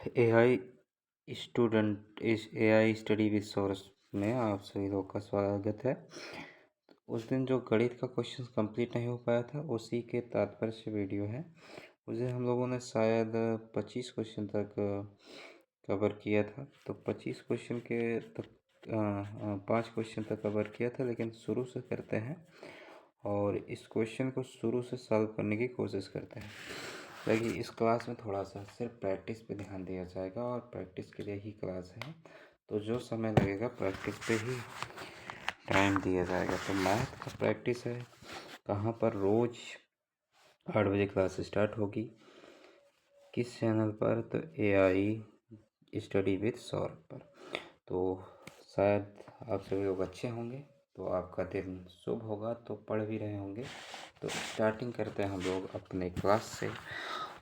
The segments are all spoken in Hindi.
एआई स्टूडेंट इस एआई स्टडी विद सोर्स में आप सभी लोग का स्वागत है। उस दिन जो गणित का क्वेश्चन कंप्लीट नहीं हो पाया था उसी के तात्पर्य से वीडियो है। उस दिन हम लोगों ने शायद 25 क्वेश्चन तक कवर किया था। तो 25 क्वेश्चन के तक 5 क्वेश्चन तक कवर किया था, लेकिन शुरू से करते हैं और इस क्वेश्चन को शुरू से सॉल्व करने की कोशिश करते हैं। ताकि इस क्लास में थोड़ा सा सिर्फ प्रैक्टिस पे ध्यान दिया जाएगा और प्रैक्टिस के लिए ही क्लास है, तो जो समय लगेगा प्रैक्टिस पे ही टाइम दिया जाएगा। तो मैथ का प्रैक्टिस है, कहाँ पर रोज़ 8 बजे क्लास स्टार्ट होगी, किस चैनल पर, तो एआई स्टडी विद सौरभ पर। तो शायद आप सभी लोग अच्छे होंगे, तो आपका दिन शुभ होगा, तो पढ़ भी रहे होंगे। तो स्टार्टिंग करते हैं हम लोग अपने क्लास से,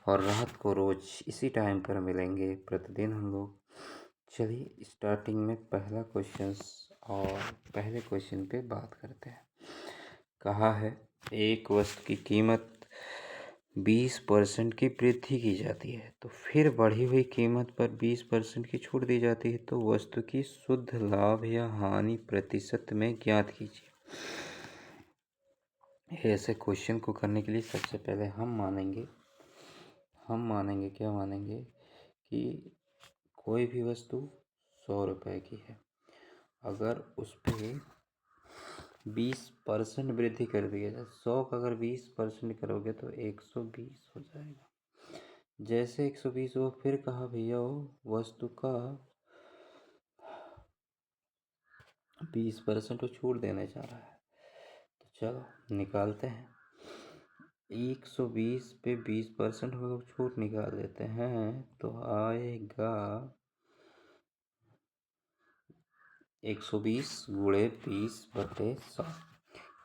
और रात को रोज़ इसी टाइम पर मिलेंगे प्रतिदिन हम लोग। चलिए स्टार्टिंग में पहला क्वेश्चन, और पहले क्वेश्चन पे बात करते हैं। कहा है एक वस्तु की कीमत 20% की वृद्धि की जाती है, तो फिर बढ़ी हुई कीमत पर 20% की छूट दी जाती है, तो वस्तु की शुद्ध लाभ या हानि प्रतिशत में ज्ञात कीजिए। ऐसे क्वेश्चन को करने के लिए सबसे पहले हम मानेंगे क्या मानेंगे कि कोई भी वस्तु 100 रुपये की है, अगर उस पर 20% वृद्धि कर दिया जाए, 100 का अगर 20% करोगे तो 120 हो जाएगा। जैसे 120 हुआ, फिर कहा भैया वो वस्तु का 20% तो छूट देने जा रहा है, तो चलो निकालते हैं। 120 पे 20% हम लोग छूट निकाल देते हैं, तो आएगा 120 गुणे 20/100।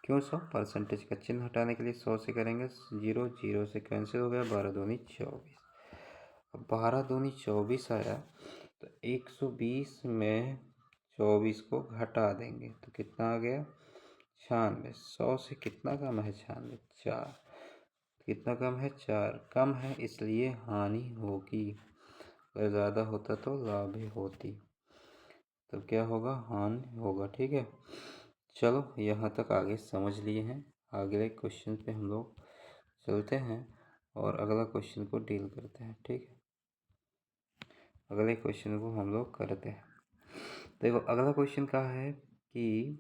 क्यों 100? परसेंटेज का चिन्ह हटाने के लिए 100 से करेंगे, 0 0 से कैंसिल हो गया, 12 दूनी 24। अब 12 दूनी 24 आया, तो 120 में 24 को घटा देंगे तो कितना आ गया? 96। 100 से कितना कम है? 96, 4। कितना कम है? 4 कम है, इसलिए हानि होगी। अगर ज़्यादा होता तो लाभ ही होती, तो क्या होगा? हानि होगा। ठीक है, चलो यहाँ तक आगे समझ लिए हैं। अगले क्वेश्चन पे हम लोग चलते हैं और अगला क्वेश्चन को डील करते हैं। ठीक है, अगले क्वेश्चन को हम लोग करते हैं। देखो अगला क्वेश्चन क्या है कि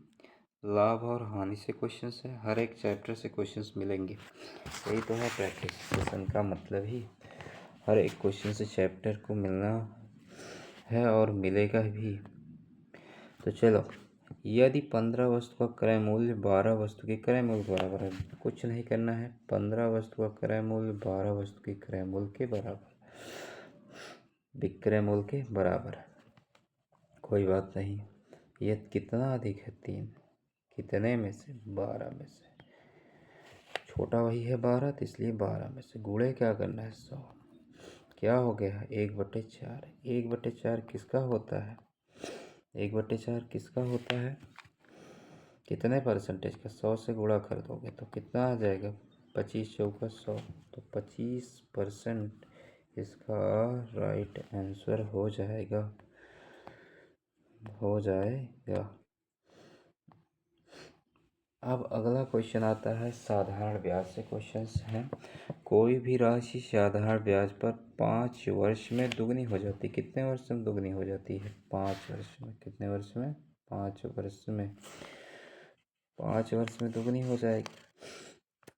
लाभ और हानि से क्वेश्चंस है, हर एक चैप्टर से क्वेश्चंस मिलेंगे। यही तो है प्रैक्टिस सेशन का मतलब ही, हर एक क्वेश्चन से चैप्टर को मिलना है और मिलेगा भी। तो चलो, यदि 15 वस्तु का क्रय मूल्य 12 वस्तु के क्रय मूल्य के बराबर है, कुछ नहीं करना है, 15 वस्तु का क्रय मूल्य 12 वस्तु के क्रय मूल्य के बराबर, विक्रय मूल्य के बराबर है, कोई बात नहीं। यह कितना अधिक है? 3। कितने में से? 12 में से। छोटा वही है 12, तो इसलिए 12 में से गुणे क्या करना है? 100। क्या हो गया? 1/4। 1/4 किसका होता है? 1/4 किसका होता है? कितने परसेंटेज का? 100 से गुणा कर दोगे तो कितना आ जाएगा? 25 चौका 100, तो 25% इसका राइट आंसर हो जाएगा। अब अगला क्वेश्चन आता है साधारण ब्याज से क्वेश्चंस हैं। कोई भी राशि साधारण ब्याज पर 5 वर्ष में दुगनी हो जाती है। कितने वर्ष में दुगनी हो जाती है? 5 वर्ष में। कितने वर्ष में? 5 वर्ष में। 5 वर्ष में दुगनी हो जाएगी,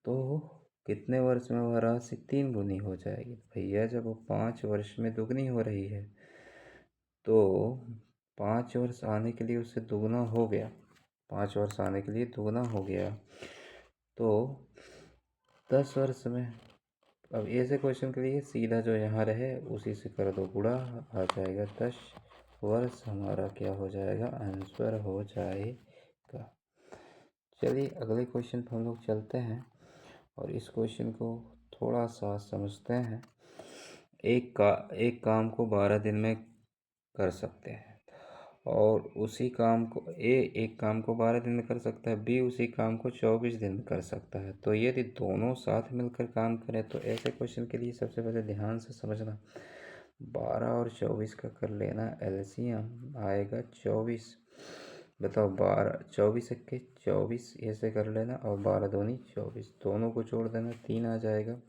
तो कितने वर्ष में वह राशि 3 गुनी हो जाएगी? भैया जब वो 5 वर्ष में दुगनी हो रही है, तो 5 वर्ष आने के लिए उससे दुगना हो गया। 5 वर्ष आने के लिए दुगना हो गया, तो 10 वर्ष में। अब ऐसे क्वेश्चन के लिए सीधा जो यहाँ रहे उसी से कर दो गुणा, आ जाएगा 10 वर्ष। हमारा क्या हो जाएगा? आंसर हो जाएगा। चलिए अगले क्वेश्चन पर हम लोग चलते हैं और इस क्वेश्चन को थोड़ा सा समझते हैं। एक काम को 12 दिन में कर सकते हैं, और उसी काम को एक काम को 12 दिन में कर सकता है, बी उसी काम को 24 दिन में कर सकता है। तो यदि दोनों साथ मिलकर काम करें, तो ऐसे क्वेश्चन के लिए सबसे पहले ध्यान से समझना, 12 और 24 का कर लेना एलसीएम, आएगा 24। बताओ, 12 24 एक्के 24 ऐसे कर लेना, और 12 दूनी 24, दोनों को जोड़ देना, 3 आ जाएगा।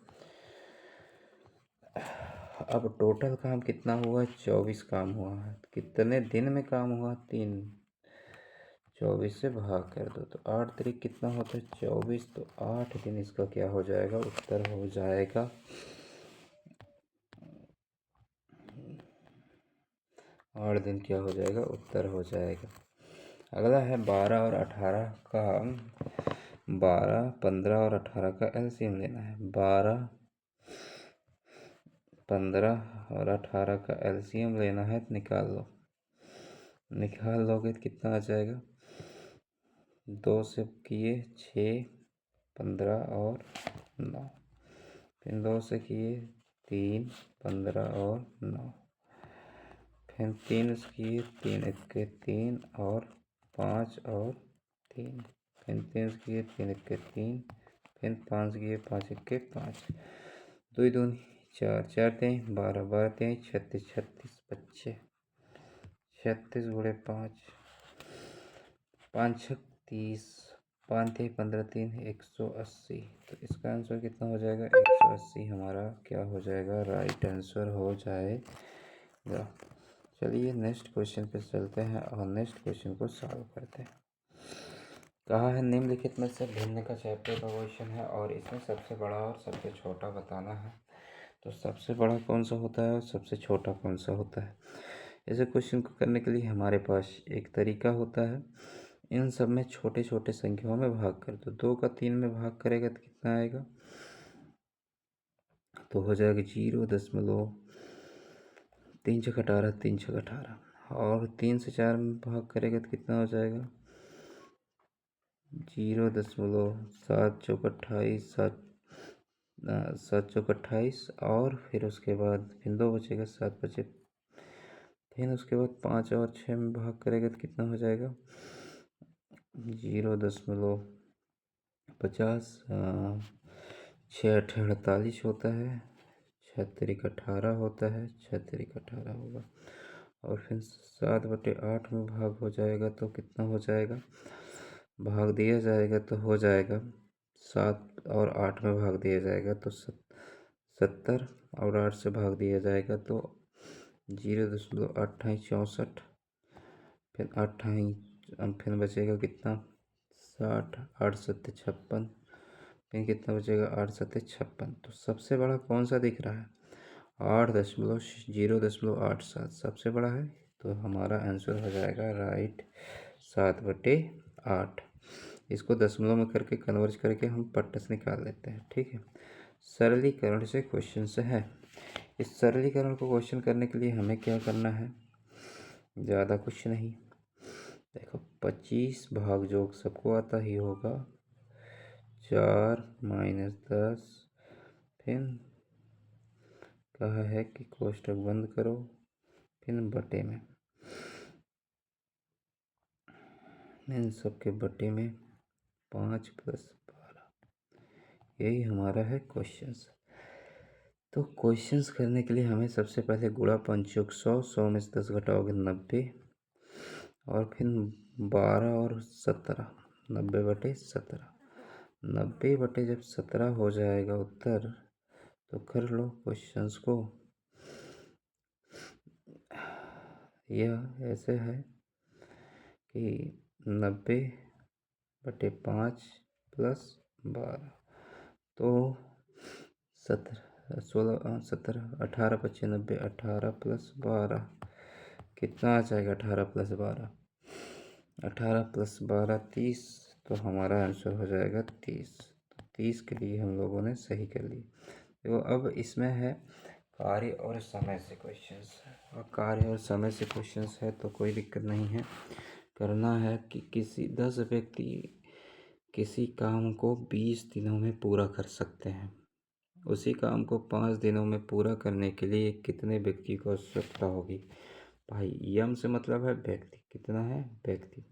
अब टोटल काम कितना हुआ? 24 काम हुआ है। कितने दिन में काम हुआ? 3। 24 से भाग कर दो तो 8 तरीक कितना होता है? 24। तो 8 दिन इसका क्या हो जाएगा? उत्तर हो जाएगा 8 दिन क्या हो जाएगा? उत्तर हो जाएगा। अगला है 12 और 18 का 12, 15 और 18 का एलसीएम लेना है। 12, 15 और 18 का एलसीएम लेना है तो निकाल लो। निकाल लोगे तो कितना आ जाएगा? 2 से किए 6, 15 और 9, फिर 2 से किए 3, 15 और 9, फिर 3 से किए 3 एक्के 3 और 5 और 3, फिर 3 से किए 3 एक्के 3, फिर 5 से किए 5 एक्के 5, 2 दूनी 4, 4 तेईं 12, 12 तेईं 36, 36 बच्चे 36 गुणे 5, 5 छक 30, 5 तेईं 15 3 180। तो इसका आंसर कितना हो जाएगा? 180 हमारा क्या हो जाएगा? राइट आंसर हो जाएगा। चलिए नेक्स्ट क्वेश्चन पे चलते हैं और नेक्स्ट क्वेश्चन को सॉल्व करते हैं। कहा है निम्नलिखित में से भिन्न का चैप्टर का क्वेश्चन है और इसमें सबसे बड़ा और सबसे छोटा बताना है। तो सबसे बड़ा कौन सा होता है और सबसे छोटा कौन सा होता है? ऐसे क्वेश्चन को करने के लिए हमारे पास एक तरीका होता है। इन सब में छोटे छोटे संख्याओं में भाग कर दो। 2 का 3 में भाग करेगा तो कितना आएगा? तो हो जाएगा 0.3 छक 18, 3 छक 18, और 3 से 4 में भाग करेगा तो कितना हो जाएगा? 0.7 चौक 28, 7 चौक 28, और फिर उसके बाद फिर 2 बचेगा, 7 बचे, फिर उसके बाद 5 और 6 में भाग करेगा तो कितना हो जाएगा? 0.50, 6 8 48 होता है, 6 तिरिक 18 होता है, 6 तिरिक 18 होगा, और फिर 7/8 में भाग हो जाएगा तो कितना हो जाएगा? भाग दिया जाएगा तो हो जाएगा 7 और 8 में भाग दिया जाएगा तो 70, और 8 से भाग दिया जाएगा तो 0.2864, फिर 28, फिर बचेगा कितना? 60, 8 सत्ते 56, फिर कितना बचेगा? 8 सत्ते 56। तो सबसे बड़ा कौन सा दिख रहा है? 8.0.87 सबसे बड़ा है, तो हमारा आंसर हो जाएगा राइट 7/8। इसको दशमलव में करके कन्वर्ज करके हम पट्टस निकाल लेते हैं। ठीक है, सरलीकरण से क्वेश्चन से है। इस सरलीकरण को क्वेश्चन करने के लिए हमें क्या करना है? ज़्यादा कुछ नहीं। देखो 25 भाग जोग सबको आता ही होगा, 4 - 10, फिर कहा है कि कोष्टक बंद करो, फिर बटे में, इन सब के बटे में 5 + 12, यही हमारा है क्वेश्चंस। तो क्वेश्चंस करने के लिए हमें सबसे पहले गुणा 5 × 100, 100 में से 10 घटाओगे 90, और फिर 12 और 17, 90/17, 90 जब 17 हो जाएगा उत्तर, तो कर लो क्वेश्चंस को। यह ऐसे है कि 90/5 + 12, तो 17, 16, 17, 18 × 5 = 90, 18 + 12 कितना आ जाएगा? 18 + 12, 18 + 12 30, तो हमारा आंसर हो जाएगा 30। तो 30 के लिए हम लोगों ने सही कर लिया। देखो अब इसमें है कार्य और समय से क्वेश्चंस, और कार्य और समय से क्वेश्चंस है तो कोई दिक्कत नहीं है। करना है कि किसी 10 व्यक्ति किसी काम को 20 दिनों में पूरा कर सकते हैं। उसी काम को 5 दिनों में पूरा करने के लिए कितने व्यक्ति को आवश्यकता होगी? भाई यम से मतलब है व्यक्ति, कितना है? व्यक्ति।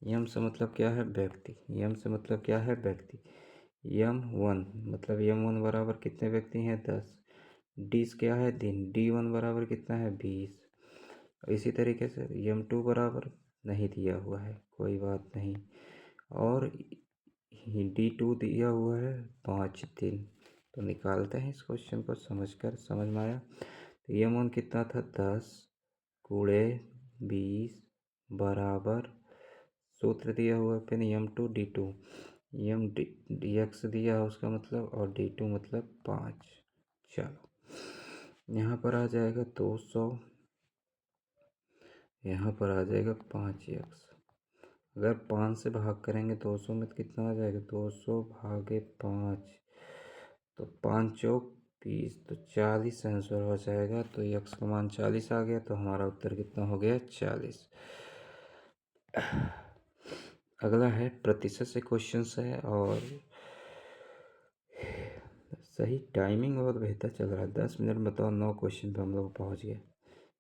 यम से मतलब क्या है? व्यक्ति। यम से मतलब क्या है? व्यक्ति। यम 1 मतलब यम 1 बराबर कितने व्यक्ति हैं? 10। डी क्या है दिन, D1 बराबर कितना है 20। इसी तरीके से M2 बराबर नहीं दिया हुआ है, कोई बात नहीं, और D2 दिया हुआ है 5 दिन। तो निकालते हैं इस क्वेश्चन को समझ में आया। तो M1 कितना था 10 गुणे 20 बराबर, सूत्र दिया हुआ है, फिर M2 D2, M dx दिया है उसका मतलब, और D2 मतलब 5। चलो यहाँ पर आ जाएगा 200, यहाँ पर आ जाएगा 5x। अगर 5 से भाग करेंगे 200 में तो कितना आ जाएगा, 200 भागे 5, तो 5 चौक 20, तो 40 आंसर हो जाएगा। तो x का मान 40 आ गया, तो हमारा उत्तर कितना हो गया 40। अगला है प्रतिशत से क्वेश्चंस है, और सही टाइमिंग बहुत बेहतर चल रहा है, 10 मिनट बताओ 9 क्वेश्चन पे हम लोग पहुँच गए,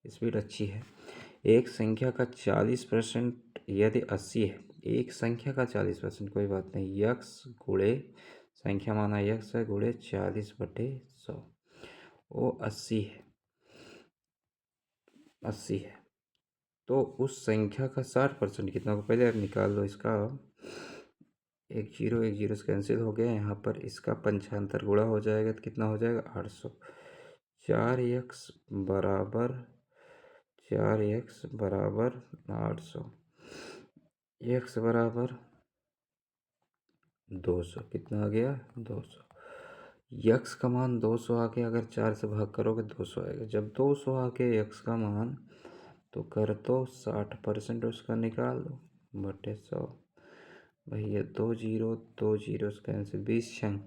स्पीड अच्छी है। एक संख्या का 40% यदि 80 है, एक संख्या का 40%, कोई बात नहीं, यक्स गुणे संख्या माना यक्स है गुणे 40/100, वो 80 है, 80 है, तो उस संख्या का 60% कितना को पहले आप निकाल लो। इसका एक जीरो से कैंसिल हो गया, यहाँ पर इसका 55 गुणा हो जाएगा तो कितना हो जाएगा 800। 4x बराबर 800, x बराबर 200, कितना आ गया 200। यक्स का मान 200 आ गया, अगर 4 से भाग करोगे 200 आएगा। जब 200 आ गया यक्स का मान, तो कर दो 60% उसका निकाल दो बटे 100। भैया 2 जीरो से कैंसिल, 20 छंग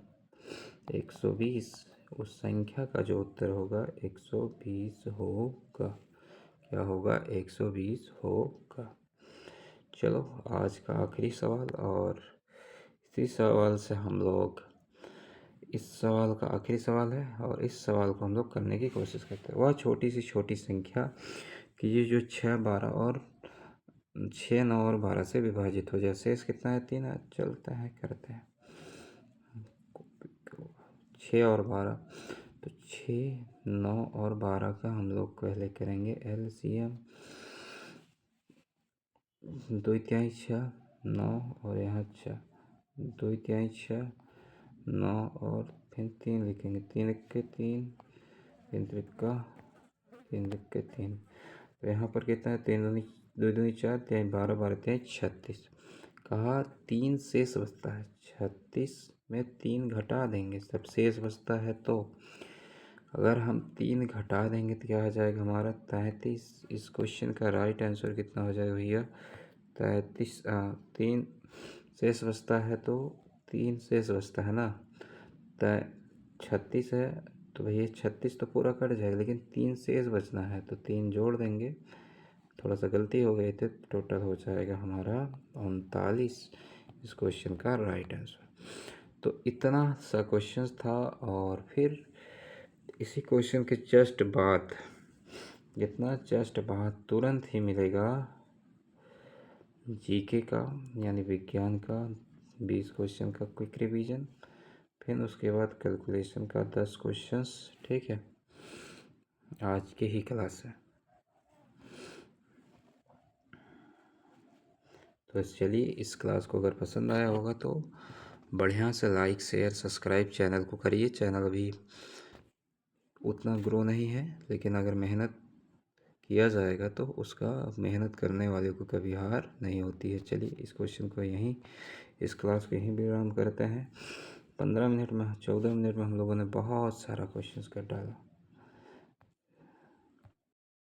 120, उस संख्या का जो उत्तर होगा 120 होगा। क्या होगा 120 होगा। चलो आज का आखिरी सवाल, और इसी सवाल से हम लोग, इस सवाल का आखिरी सवाल है, और इस सवाल को हम लोग करने की कोशिश करते हैं। वह छोटी सी छोटी संख्या कि ये जो 6, 12 और 6, 9 और 12 से विभाजित हो जाए, शेष कितना है 3 है। चलते हैं करते हैं 6 और 12, तो 6, 9 और 12 का हम लोग पहले करेंगे LCM। 2 तिहाई 6, 9 और यहाँ 6, 2 तिहाई 6, 9 और फिर 3 लिखेंगे, 3 लिख के 3, 3 त्रिका 3 लिख के 3, तो यहाँ पर कितना है 3 2 2 4, 3 12 12 3 36। कहा 3 शेष बचता है, 36 में 3 घटा देंगे, सब शेष बचता है, तो अगर हम 3 घटा देंगे तो क्या आ जाएगा हमारा 33। इस क्वेश्चन का राइट आंसर कितना हो जाएगा भैया 33। 3 शेष बचता है, तो 3 शेष बचता है ना, 36 है, तो भैया 36 तो पूरा कट जाएगा, लेकिन 3 शेष बचना है, तो 3 जोड़ देंगे, थोड़ा सा गलती हो गई थी, टोटल हो जाएगा हमारा 39 इस क्वेश्चन का राइट आंसर। तो इतना सा क्वेश्चन था, और फिर इसी क्वेश्चन के जस्ट बाद तुरंत ही मिलेगा जीके का यानी विज्ञान का 20 क्वेश्चन का क्विक रिवीजन, फिर उसके बाद कैलकुलेशन का 10 क्वेश्चंस। ठीक है, आज की ही क्लास है। तो चलिए, इस क्लास को अगर पसंद आया होगा तो बढ़िया से लाइक शेयर सब्सक्राइब चैनल को करिए। चैनल अभी उतना ग्रो नहीं है, लेकिन अगर मेहनत किया जाएगा तो उसका, मेहनत करने वाले को कभी हार नहीं होती है। चलिए, इस क्वेश्चन को यहीं, इस क्लास को यहीं विराम करते हैं। 15 मिनट में 14 मिनट में हम लोगों ने बहुत सारा क्वेश्चंस कर डाला।